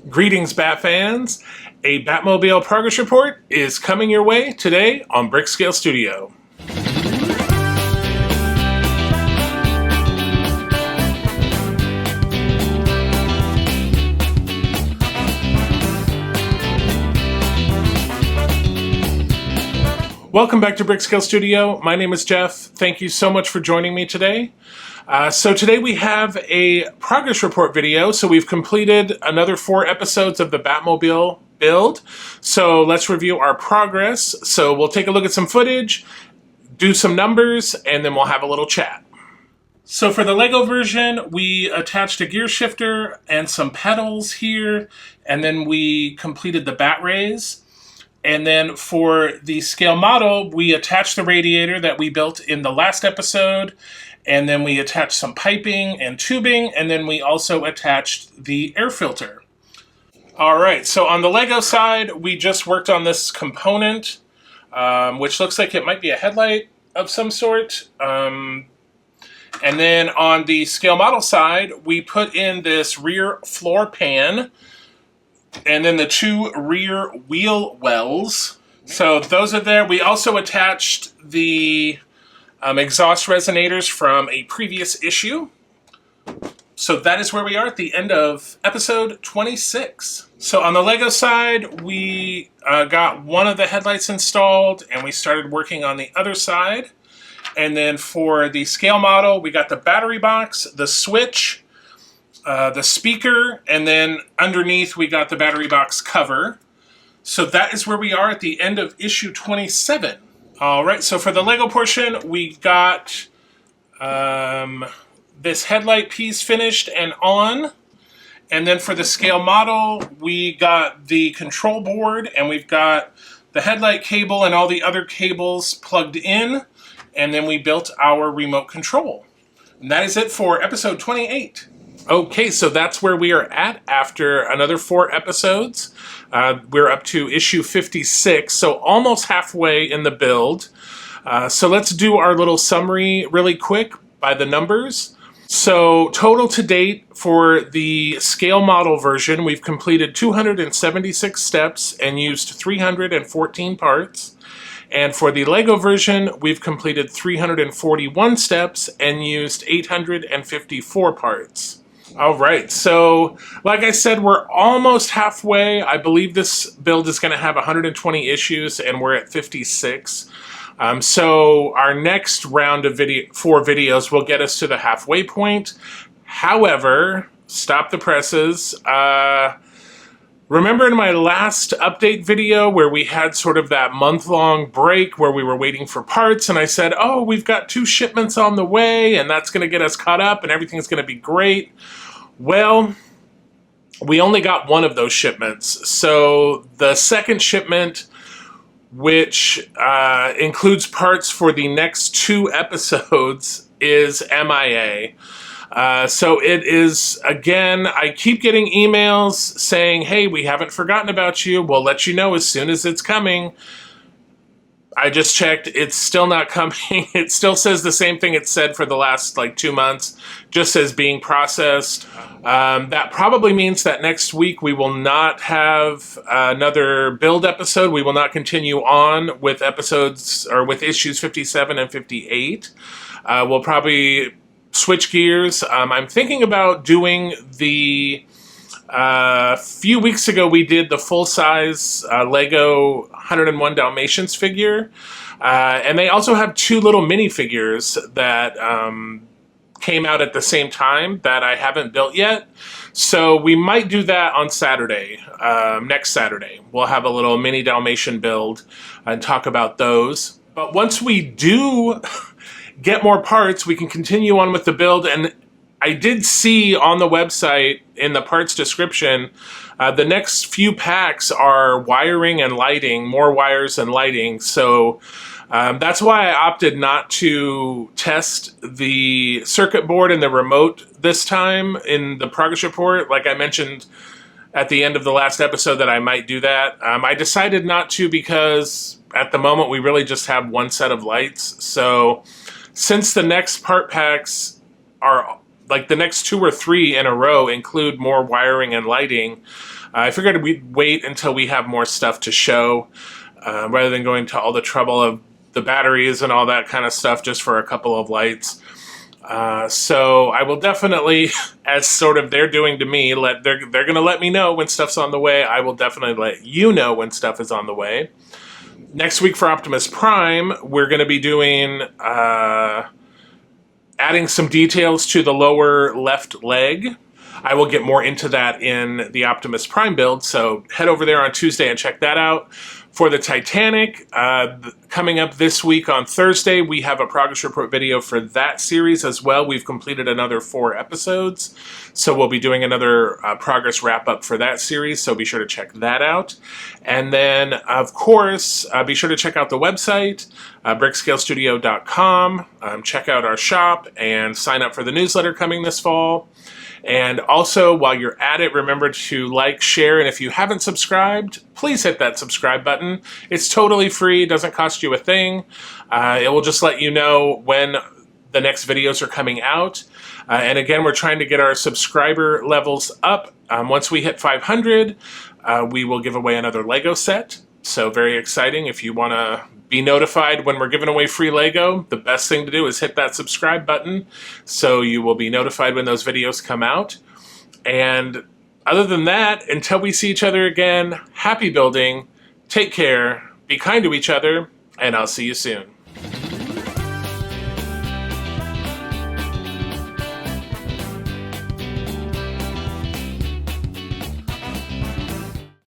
Greetings, Bat fans! A Batmobile progress report is coming your way today on Brickscale Studio. Welcome back to Brickscale Studio. My name is Jeff. Thank you so much for joining me today. So today we have a progress report video. So we've completed another 4 episodes of the Batmobile build. So let's review our progress. So we'll take a look at some footage, do some numbers, and then we'll have a little chat. So for the LEGO version, we attached a gear shifter and some pedals here, and then we completed the bat rays. And then for the scale model, we attached the radiator that we built in the last episode, and then we attached some piping and tubing, and then we also attached the air filter. All right, so on the LEGO side, we just worked on this component, which looks like it might be a headlight of some sort. And then on the scale model side, we put in this rear floor pan, and then the 2 rear wheel wells. So those are there. We also attached the exhaust resonators from a previous issue. So that is where we are at the end of episode 26. So on the LEGO side, we got one of the headlights installed, and we started working on the other side. And then for the scale model, we got the battery box, the switch, the speaker, and then underneath we got the battery box cover. So that is where we are at the end of issue 27. All right, so for the LEGO portion, we got this headlight piece finished and on. And then for the scale model, we got the control board, and we've got the headlight cable and all the other cables plugged in. And then we built our remote control. And that is it for episode 28. Okay, so that's where we are at after another 4 episodes. We're up to issue 56, so almost halfway in the build. So let's do our little summary really quick by the numbers. So total to date for the scale model version, we've completed 276 steps and used 314 parts. And for the LEGO version, we've completed 341 steps and used 854 parts. All right, so like I said, we're almost halfway. I believe this build is going to have 120 issues, and we're at 56. So our next round of 4 videos will get us to the halfway point. However, stop the presses. Remember in my last update video where we had sort of that month-long break where we were waiting for parts, and I said, oh, we've got 2 shipments on the way, and that's going to get us caught up, and everything's going to be great. Well, we only got 1 of those shipments. So the second shipment, which includes parts for the next 2 episodes, is MIA. So it is, again, I keep getting emails saying, hey, we haven't forgotten about you. We'll let you know as soon as it's coming. I just checked. It's still not coming. It still says the same thing it said for the last 2 months, just says being processed. That probably means that next week we will not have another build episode. We will not continue on with episodes or with issues 57 and 58. We'll probably switch gears. I'm thinking about doing the few weeks ago we did the full-size LEGO 101 Dalmatians figure, and they also have 2 little minifigures that came out at the same time that I haven't built yet. So we might do that on Saturday, next Saturday. We'll have a little mini Dalmatian build and talk about those. But once we do get more parts, we can continue on with the build. And I did see on the website in the parts description, the next few packs are wiring and lighting, more wires and lighting. So that's why I opted not to test the circuit board and the remote this time in the progress report. Like I mentioned at the end of the last episode that I might do that. I decided not to because at the moment we really just have 1 set of lights. So since the next part packs are like the next 2 or 3 in a row include more wiring and lighting. I figured we'd wait until we have more stuff to show, rather than going to all the trouble of the batteries and all that kind of stuff just for a couple of lights. So I will definitely, as sort of they're doing to me, they're going to let me know when stuff's on the way. I will definitely let you know when stuff is on the way. Next week for Optimus Prime, we're going to be doing adding some details to the lower left leg. I will get more into that in the Optimus Prime build, so head over there on Tuesday and check that out. For the Titanic, coming up this week on Thursday, we have a progress report video for that series as well. We've completed another 4 episodes, so we'll be doing another progress wrap-up for that series, so be sure to check that out. And then, of course, be sure to check out the website, brickscalestudio.com. Check out our shop and sign up for the newsletter coming this fall. And also, while you're at it, remember to like, share, and if you haven't subscribed, please hit that subscribe button. It's totally free, doesn't cost you a thing. It will just let you know when the next videos are coming out. And again, we're trying to get our subscriber levels up. Once we hit 500, we will give away another Lego set. So very exciting. If you want to be notified when we're giving away free Lego, the best thing to do is hit that subscribe button so you will be notified when those videos come out. And other than that, until we see each other again, happy building, take care, be kind to each other, and I'll see you soon.